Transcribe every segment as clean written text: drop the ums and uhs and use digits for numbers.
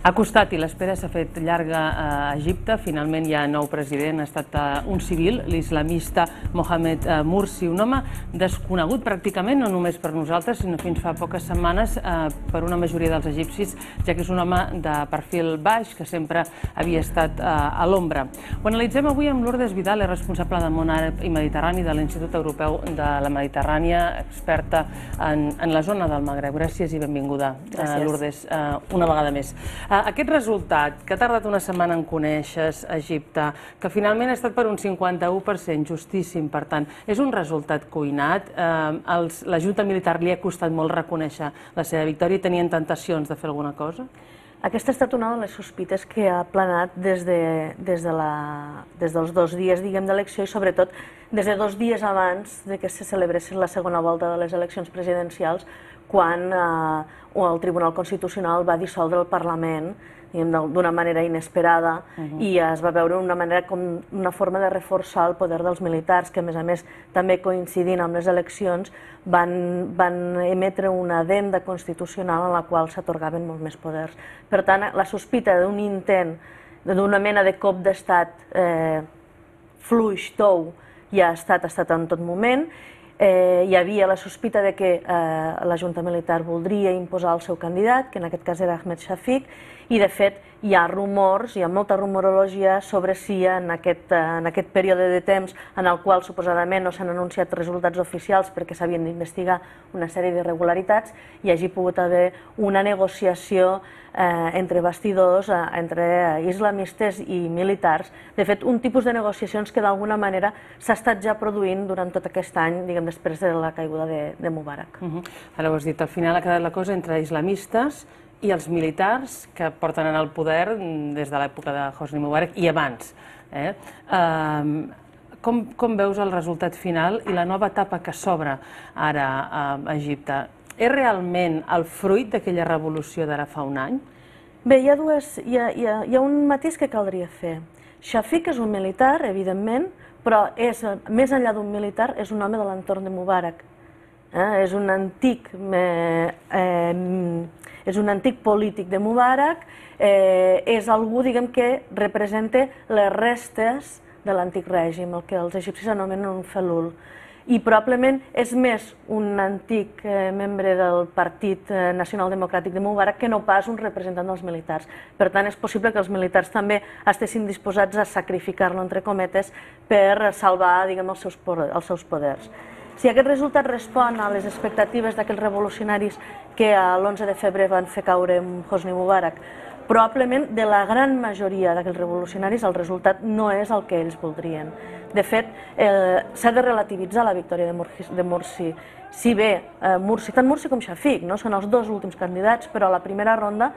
Ha costat i l'espera s'ha fet llarga a Egipte. Finalment hi ha nou president, ha estat un civil, l'islamista Mohamed Morsi, un home desconegut pràcticament, no només per nosaltres, sinó fins fa poques setmanes per una majoria dels egipcis, ja que és un home de perfil baix que sempre havia estat a l'ombra. Ho analitzem avui amb Lourdes Vidal, és responsable de món àrab i mediterrani de l'Institut Europeu de la Mediterrània, experta en la zona del Magreb. Gràcies i benvinguda, Lourdes, una vegada més. Aquest resultat, que ha tardat una setmana en conèixer Egipte, que finalment ha estat per un 51%, justíssim, per tant, és un resultat cuinat. La Junta Militar li ha costat molt reconèixer la seva victòria i tenien tentacions de fer alguna cosa? Aquesta ha estat una de les sospites que ha planat des dels 2 dies d'elecció i sobretot des de 2 dies abans que se celebrés la segona volta de les eleccions presidencials, quan el Tribunal Constitucional va dissoldre el Parlament d'una manera inesperada i es va veure com una forma de reforçar el poder dels militars, que a més també coincidint amb les eleccions van emetre una addenda constitucional en la qual s'atorgaven molts més poders. Per tant, la sospita d'un intent, d'una mena de cop d'estat fluix, tou, ja ha estat en tot moment. Hi havia la sospita de que la Junta Militar voldria imposar el seu candidat, que en aquest cas era Ahmed Shafik, i de fet hi ha rumors, hi ha molta rumorologia sobre si en aquest període de temps en el qual suposadament no s'han anunciat resultats oficials perquè s'havien d'investigar una sèrie d'irregularitats, hi hagi pogut haver una negociació entre bastidors, entre islamistes i militars. De fet, un tipus de negociacions que d'alguna manera s'ha estat ja produint durant tot aquest any, després de la caiguda de Mubarak. Ara ho has dit, al final ha quedat la cosa entre islamistes i els militars que porten en el poder des de l'època de Hosni Mubarak i abans. Com veus el resultat final i la nova etapa que s'obre ara a Egipte? És realment el fruit d'aquella revolució d'ara fa un any? Bé, hi ha un matís que caldria fer. Shafik és un militar, evidentment, però més enllà d'un militar és un home de l'entorn de Mubarak. És un antic polític de Mubarak, és algú que representa les restes de l'antic règim, el que els egipcis anomenen un felul. I probablement és més un antic membre del Partit Nacional Democràtic de Mubarak que no pas un representant dels militars. Per tant, és possible que els militars també estessin disposats a sacrificar-lo, entre cometes, per salvar els seus poders. Si aquest resultat respon a les expectatives d'aquells revolucionaris que l'11 de febrer van fer caure Hosni Mubarak, probablement de la gran majoria d'aquells revolucionaris el resultat no és el que ells voldrien. De fet, s'ha de relativitzar la victòria de Morsi. Si bé tant Morsi com Shafik són els dos últims candidats, però a la primera ronda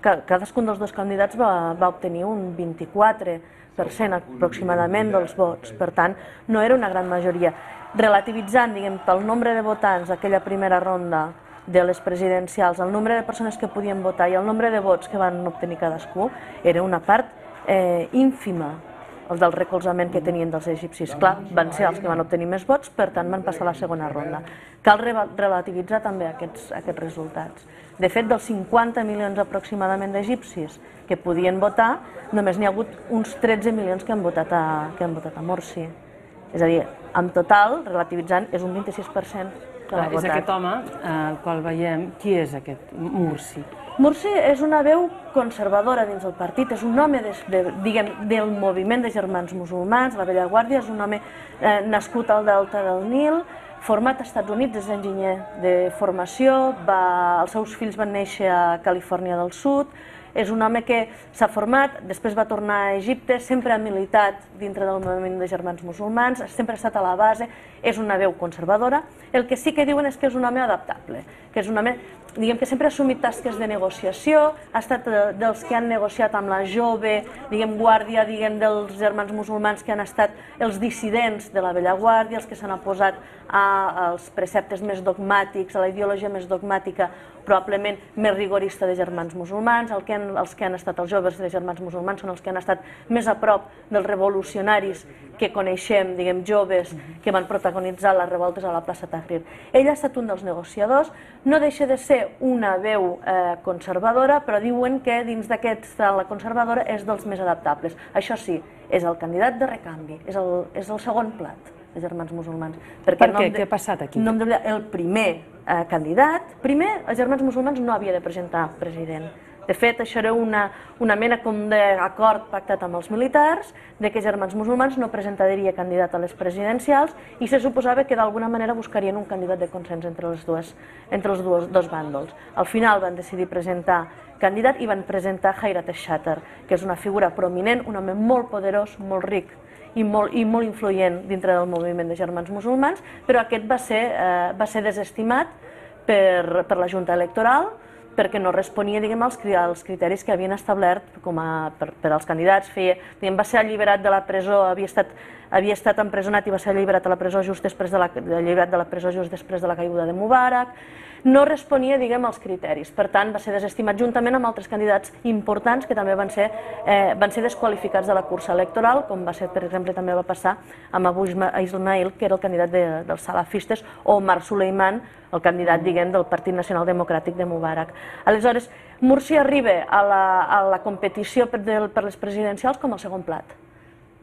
cadascun dels dos candidats va obtenir un 24% aproximadament dels vots. Per tant, no era una gran majoria. Relativitzant pel nombre de votants d'aquella primera ronda de les presidencials, el nombre de persones que podien votar i el nombre de vots que van obtenir cadascú, era una part ínfima del recolzament que tenien dels egipcis. Clar, van ser els que van obtenir més vots, per tant van passar a la segona ronda. Cal relativitzar també aquests resultats. De fet, dels 50 milions aproximadament d'egipcis que podien votar, només n'hi ha hagut uns 13 milions que han votat a Morsi. És a dir, en total, relativitzant, és un 26%. És aquest home al qual veiem. Qui és aquest Morsi? Morsi és una veu conservadora dins del partit, és un home del moviment de germans musulmans, la Vella Guàrdia, és un home nascut al delta del Nil, format als Estats Units, és enginyer de formació, els seus fills van néixer a Califòrnia del Sud, és un home que s'ha format, després va tornar a Egipte, sempre ha militat dintre del moviment de germans musulmans, sempre ha estat a la base, és una veu conservadora. El que sí que diuen és que és un home adaptable, que és un home que sempre ha assumit tasques de negociació, ha estat dels que han negociat amb la jove guàrdia dels germans musulmans que han estat els dissidents de la Vella Guàrdia, els que s'han oposat als preceptes més dogmàtics, a la ideologia més dogmàtica, probablement més rigorista de germans musulmans, el que han els que han estat els joves de Germans Musulmans, són els que han estat més a prop dels revolucionaris que coneixem, diguem, joves, que van protagonitzar les revoltes a la plaça Tahrir. Ell ha estat un dels negociadors, no deixa de ser una veu conservadora, però diuen que dins d'aquesta la conservadora és dels més adaptables. Això sí, és el candidat de recanvi, és el segon plat de Germans Musulmans. Per què? Què ha passat aquí? El primer candidat, els Germans Musulmans no havia de presentar president. De fet, això era una mena com d'acord pactat amb els militars de que Germans Musulmans no presentaria candidat a les presidencials i se suposava que d'alguna manera buscarien un candidat de consens entre els dos bàndols. Al final van decidir presentar candidat i van presentar Khairat al-Shater, que és una figura prominent, un home molt poderós, molt ric i molt influent dintre del moviment de Germans Musulmans, però aquest va ser desestimat per la Junta Electoral perquè no responia, diguem, als criteris que havien establert per als candidats. Va ser alliberat de la presó, havia estat empresonat i va ser alliberat de la presó just després de la caiguda de Mubarak. No responia, diguem, als criteris. Per tant, va ser desestimat juntament amb altres candidats importants que també van ser desqualificats de la cursa electoral, com va ser, per exemple, també va passar amb Abu Ismail, que era el candidat dels salafistes, o Omar Suleiman, el candidat, diguem, del Partit Nacional Democràtic de Mubarak. Aleshores, Mursi arriba a la competició per les presidencials com el segon plat.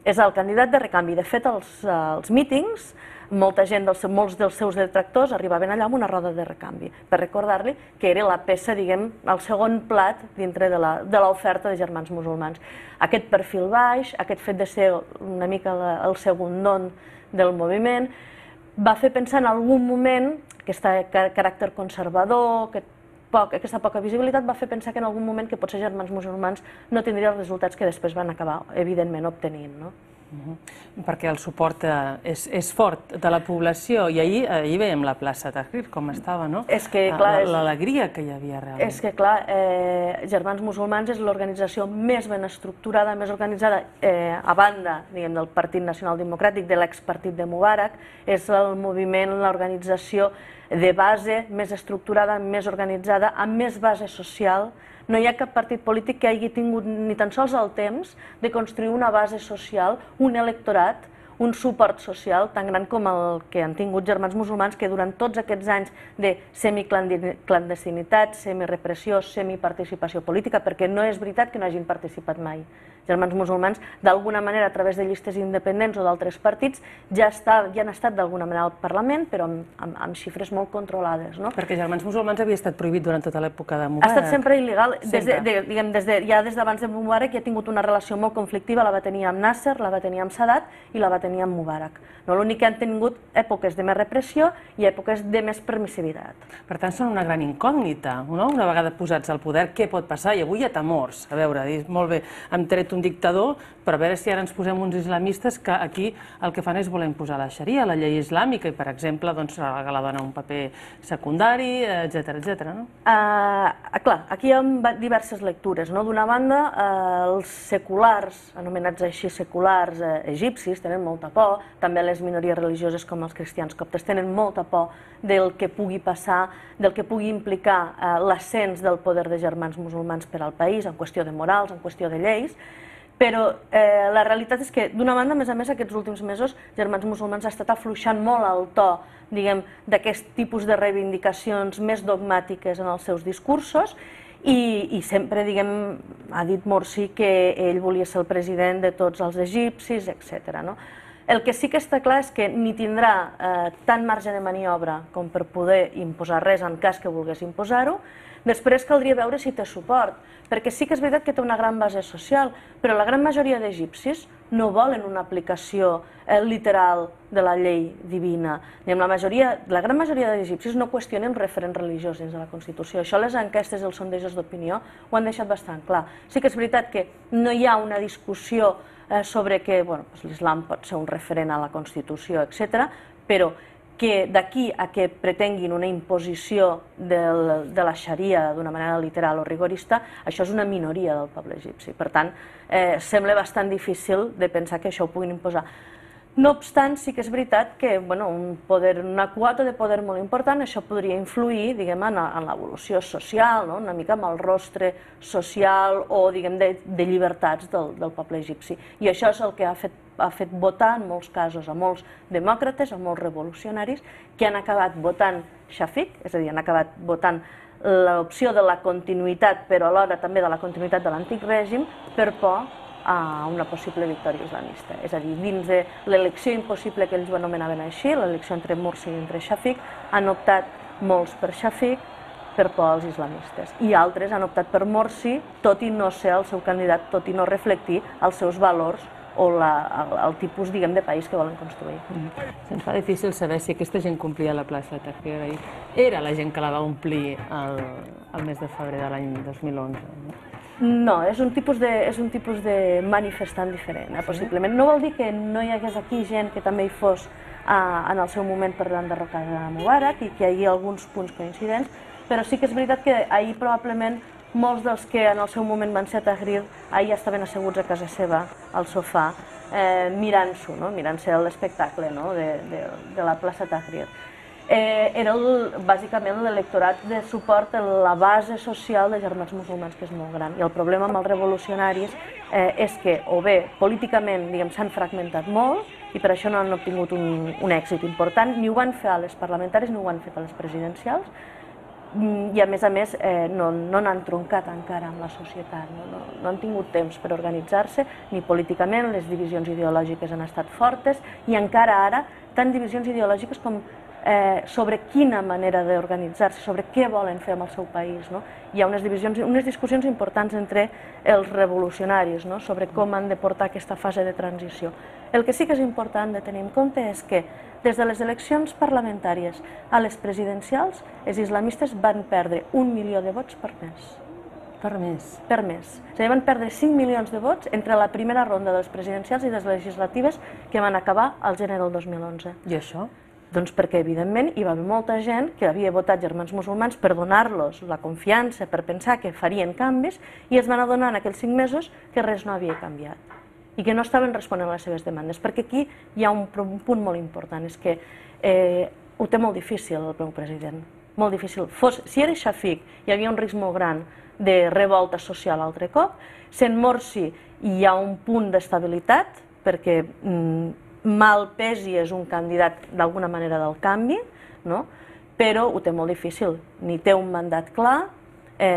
És el candidat de recanvi. De fet, als mítings, molts dels seus detractors arribaven allà amb una roda de recanvi, per recordar-li que era la peça, diguem, el segon plat dintre de l'oferta de Germans Musulmans. Aquest perfil baix, aquest fet de ser una mica el segon don del moviment, va fer pensar en algun moment, aquest caràcter conservador, aquesta poca visibilitat, va fer pensar que en algun moment que potser Germans Musulmans no tindria els resultats que després van acabar, evidentment, obtenint. Perquè el suport és fort de la població i ahir veiem la plaça Tahrir com estava, no? L'alegria que hi havia realment. És que, clar, Germans Musulmans és l'organització més ben estructurada, més organitzada, a banda del Partit Nacional Democràtic, de l'expartit de Mubarak, és el moviment, l'organització de base més estructurada, més organitzada, amb més base social. No hi ha cap partit polític que hagi tingut ni tan sols el temps de construir una base social, un electorat, un suport social tan gran com el que han tingut Germans Musulmans, que durant tots aquests anys de semiclandestinitat, semirepressió, semiparticipació política, perquè no és veritat que no hagin participat mai. Germans Musulmans, d'alguna manera, a través de llistes independents o d'altres partits, ja han estat d'alguna manera al Parlament, però amb xifres molt controlades. Perquè Germans Musulmans havia estat prohibit durant tota l'època de Mubarak. Ha estat sempre il·legal. Ja des d'abans de Mubarak ja ha tingut una relació molt conflictiva, la va tenir amb Nasser, la va tenir amb Sadat i la va tenir amb Mubarak. L'únic que han tingut èpoques de més repressió i èpoques de més permissivitat. Per tant, són una gran incògnita, no? Una vegada posats al poder, què pot passar? I avui hi ha temors. A veure, molt bé, hem tret un dictador, però a veure si ara ens posem uns islamistes que aquí el que fan és voler imposar la xaria, la llei islàmica, i per exemple, regalar a la dona un paper secundari, etcètera, no? Clar, aquí hi ha diverses lectures. D'una banda, els seculars, anomenats així seculars egipcis, tenen molta por, també les minories religioses com els cristians coptes tenen molta por del que pugui passar, del que pugui implicar l'ascens del poder de Germans Musulmans per al país, en qüestió de morals, en qüestió de lleis, però la realitat és que, d'una banda, a més, aquests últims mesos, Germans Musulmans ha estat afluixant molt el to, diguem, d'aquest tipus de reivindicacions més dogmàtiques en els seus discursos i sempre, diguem, ha dit Morsi que ell volia ser el president de tots els egipcis, etc. El que sí que està clar és que ni tindrà tant marge de maniobra com per poder imposar res en cas que volgués imposar-ho. Després caldria veure si té suport, perquè sí que és veritat que té una gran base social, però la gran majoria d'egipcis no volen una aplicació literal de la llei divina. La gran majoria d'egipcis no qüestionen referents religiosos dins de la Constitució. Això les enquestes i els sondejos d'opinió ho han deixat bastant clar. Sí que és veritat que no hi ha una discussió sobre que l'islam pot ser un referent a la Constitució, etc., però que d'aquí a que pretenguin una imposició de la xaria d'una manera literal o rigorista, això és una minoria del poble egipci. Per tant, sembla bastant difícil de pensar que això ho puguin imposar. No obstant, sí que és veritat que una quota de poder molt important, això podria influir en l'evolució social, una mica amb el rostre social o de llibertats del poble egipci. I això és el que ha fet votar en molts casos a molts demòcrates, a molts revolucionaris, que han acabat votant Shafik, és a dir, han acabat votant l'opció de la continuïtat, però alhora també de la continuïtat de l'antic règim, per por a una possible victòria islamista. És a dir, dins de l'elecció impossible que ells ho anomenaven així, l'elecció entre Morsi i entre Shafik, han optat molts per Shafik per por als islamistes. I altres han optat per Morsi, tot i no ser el seu candidat, tot i no reflectir els seus valors o el tipus, de país que volen construir. Se'ns fa difícil saber si aquesta gent complia la plaça de Tahrir ahir. Era la gent que la va omplir el mes de febrer de l'any 2011. No, és un tipus de manifestant diferent, possiblement. No vol dir que no hi hagués aquí gent que també hi fos en el seu moment per l'enderrocar de Mubarak i que hi hagi alguns punts coincidents, però sí que és veritat que ahir probablement molts dels que en el seu moment van ser a Tahrir ahir estaven asseguts a casa seva, al sofà, mirant-s'ho, mirant-se l'espectacle de la plaça Tahrir. Era bàsicament l'electorat de suport a la base social de germans musulmans, que és molt gran. I el problema amb els revolucionaris és que, o bé, políticament s'han fragmentat molt i per això no han obtingut un èxit important, ni ho van fer a les parlamentàries ni ho han fet a les presidencials, i a més no n'han troncat encara amb la societat, no han tingut temps per organitzar-se, ni políticament, les divisions ideològiques han estat fortes, i encara ara, tant divisions ideològiques com sobre quina manera d'organitzar-se, sobre què volen fer amb el seu país. Hi ha unes discussions importants entre els revolucionaris sobre com han de portar aquesta fase de transició. El que sí que és important de tenir en compte és que des de les eleccions parlamentàries a les presidencials, els islamistes van perdre 1 milió de vots per mes. Per més? Per mes. És a dir, van perdre 5 milions de vots entre la primera ronda de les presidencials i les legislatives que van acabar al gener del 2011. I això? Doncs perquè, evidentment, hi va haver molta gent que havia votat germans musulmans per donar-los la confiança, per pensar que farien canvis, i es van adonar en aquells 5 mesos que res no havia canviat i que no estaven responent a les seves demandes. Perquè aquí hi ha un punt molt important, és que ho té molt difícil el meu president, molt difícil. Si era Shafik, hi havia un risc molt gran de revolta social altre cop. Sent Morsi hi ha un punt d'estabilitat, perquè mal pesi és un candidat d'alguna manera del canvi, però ho té molt difícil. Ni té un mandat clar,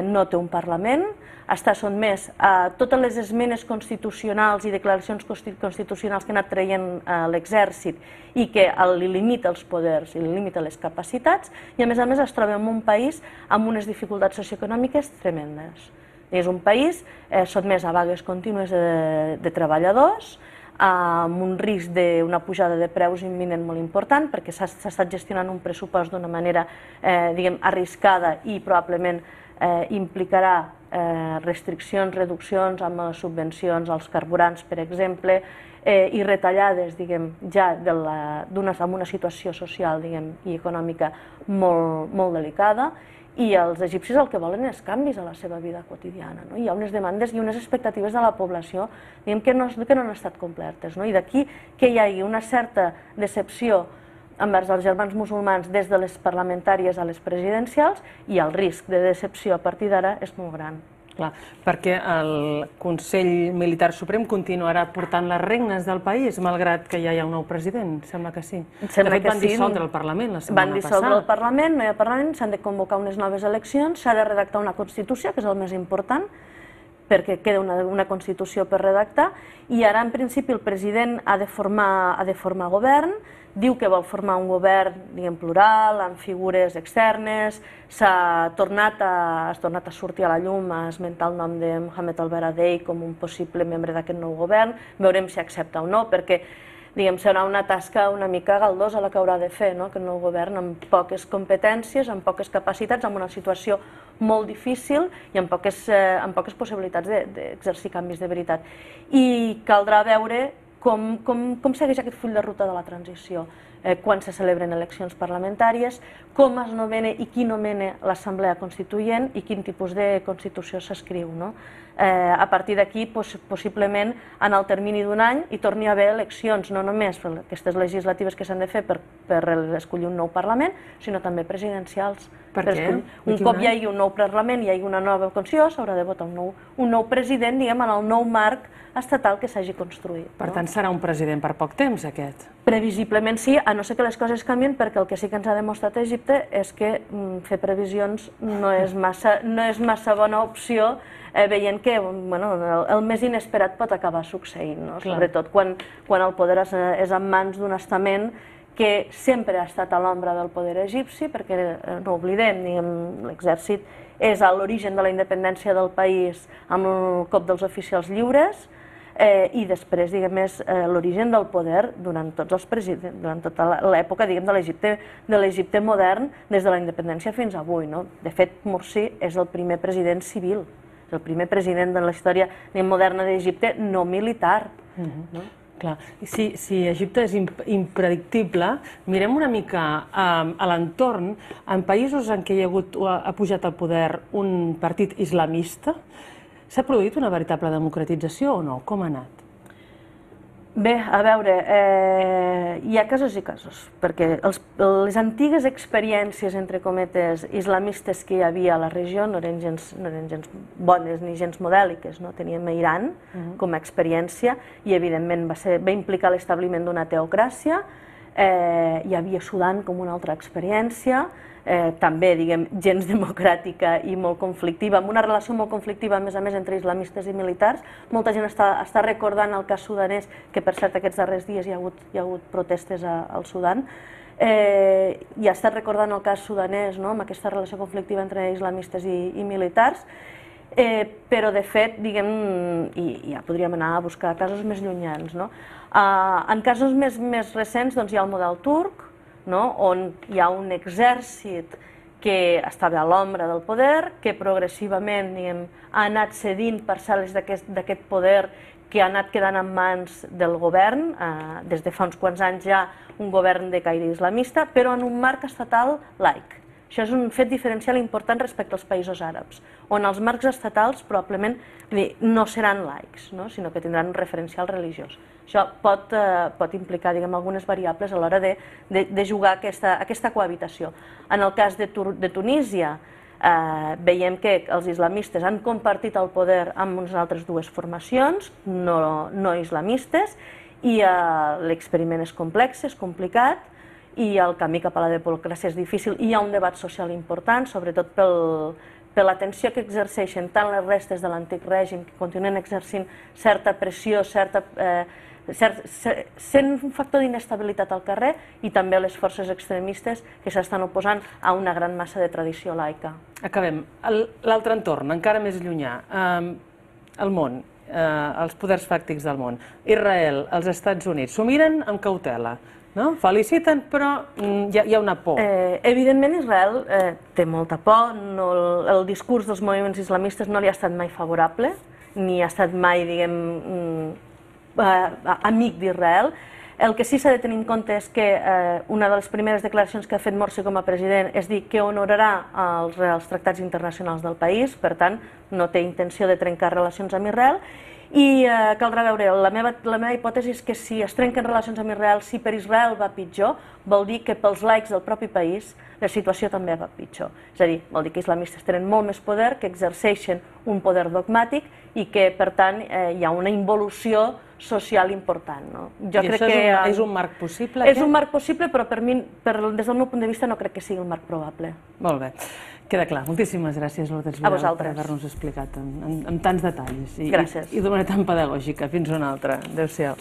no té un Parlament, està sotmès a totes les esmenes constitucionals i declaracions constitucionals que ha anat traient l'exèrcit i que li limita els poders i li limita les capacitats, i a més es troba en un país amb unes dificultats socioeconòmiques tremendes. És un país sotmès a vagues contínues de treballadors, amb un risc d'una pujada de preus imminent molt important, perquè s'ha estat gestionant un pressupost d'una manera arriscada i probablement implicarà restriccions, reduccions amb les subvencions als carburants, per exemple, i retallades ja amb una situació social i econòmica molt delicada. I els egipcis el que volen és canvis a la seva vida quotidiana. Hi ha unes demandes i unes expectatives de la població que no han estat complertes. I d'aquí que hi hagi una certa decepció envers els germans musulmans des de les parlamentàries a les presidencials, i el risc de decepció a partir d'ara és molt gran. Clar, perquè el Consell Militar Suprem continuarà portant les regnes del país, malgrat que ja hi ha un nou president, sembla que sí. De fet, van dissoldre el Parlament la setmana passada. Van dissoldre el Parlament, no hi ha Parlament, s'han de convocar unes noves eleccions, s'ha de redactar una Constitució, que és el més important, perquè queda una Constitució per redactar, i ara, en principi, el president ha de formar govern, diu que vol formar un govern plural, amb figures externes, s'ha tornat a sortir a la llum a esmentar el nom de Mohamed al-Baradei com un possible membre d'aquest nou govern, veurem si accepta o no, perquè serà una tasca una mica galdosa la que haurà de fer, aquest nou govern amb poques competències, amb poques capacitats, amb una situació molt difícil i amb poques possibilitats d'exercir canvis de veritat. I caldrà veure com segueix aquest full de ruta de la transició. quan se celebren eleccions parlamentàries, com es nomena i qui nomena l'Assemblea Constituent i quin tipus de Constitució s'escriu. A partir d'aquí, possiblement, en el termini d'un any hi torni a haver eleccions, no només aquestes legislatives que s'han de fer per escollir un nou Parlament, sinó també presidencials. Per què? Un cop hi hagi un nou Parlament, hi hagi una nova Constitució, s'haurà de votar un nou president, diguem, en el nou marc estatal que s'hagi construït. Per tant, serà un president per poc temps, aquest? Previsiblement sí, a no ser que les coses canvien, perquè el que sí que ens ha demostrat Egipte és que fer previsions no és massa bona opció, veient que el més inesperat pot acabar succeint, sobretot quan el poder és en mans d'un estament que sempre ha estat a l'ombra del poder egipci, perquè no oblidem, l'exèrcit és a l'origen de la independència del país amb el cop dels oficials lliures, i després, diguem, és l'origen del poder durant tota l'època, diguem, de l'Egipte modern, des de la independència fins avui. De fet, Morsi és el primer president civil, és el primer president de la història moderna d'Egipte no militar. Clar, si Egipte és impredictible, mirem una mica a l'entorn, en països en què ha pujat al poder un partit islamista, s'ha produït una veritable democratització o no? Com ha anat? Bé, a veure, hi ha casos i casos, perquè les antigues experiències, entre cometes, islamistes que hi havia a la regió no eren gens bones ni gens modèliques. Teníem Iran com a experiència i, evidentment, va implicar l'establiment d'una teocràcia. Hi havia Sudan com una altra experiència, també, diguem, gens democràtica i molt conflictiva, amb una relació molt conflictiva, a més, entre islamistes i militars. Molta gent està recordant el cas sudanès, que per cert aquests darrers dies hi ha hagut protestes al Sudan, i ha estat recordant el cas sudanès, amb aquesta relació conflictiva entre islamistes i militars, però de fet, diguem, i ja podríem anar a buscar casos més llunyans. En casos més recents hi ha el model turc, on hi ha un exèrcit que estava a l'ombra del poder, que progressivament ha anat cedint parcel·les d'aquest poder que ha anat quedant en mans del govern, des de fa uns quants anys ja un govern de caire islamista, però en un marc estatal laic. Això és un fet diferencial important respecte als països àrabs, on els marcs estatals probablement no seran laics, sinó que tindran un referencial religiós. Això pot implicar, diguem, algunes variables a l'hora de jugar aquesta cohabitació. En el cas de Tunísia, veiem que els islamistes han compartit el poder amb unes altres dues formacions no islamistes, i l'experiment és complex, és complicat, i el camí cap a la democràcia és difícil, i hi ha un debat social important, sobretot per l'atenció que exerceixen tant les restes de l'antic règim, que continuen exercint certa pressió, sent un factor d'inestabilitat al carrer, i també les forces extremistes que s'estan oposant a una gran massa de tradició laica. Acabem. L'altre entorn, encara més llunyà, el món, els poders fàctics del món. Israel, els Estats Units, s'ho miren amb cautela. Feliciten, però hi ha una por. Evidentment, Israel té molta por. El discurs dels moviments islamistes no li ha estat mai favorable, ni ha estat mai, diguem, amic d'Israel. El que sí s'ha de tenir en compte és que una de les primeres declaracions que ha fet Morsi com a president és dir que honorarà els tractats internacionals del país, per tant, no té intenció de trencar relacions amb Israel. I caldrà veure, la meva hipòtesi és que si es trenquen relacions amb Israel, si per Israel va pitjor, vol dir que pels laics del propi país la situació també va pitjor. És a dir, vol dir que islamistes tenen molt més poder, que exerceixen un poder dogmàtic i que, per tant, hi ha una involució social important. I això és un marc possible? És un marc possible, però des del meu punt de vista no crec que sigui un marc probable. Molt bé. Queda clar. Moltíssimes gràcies, Lourdes Vidal, per haver-nos explicat amb tants detalls i d'una manera tan pedagògica. Fins una altra. Adéu-siau.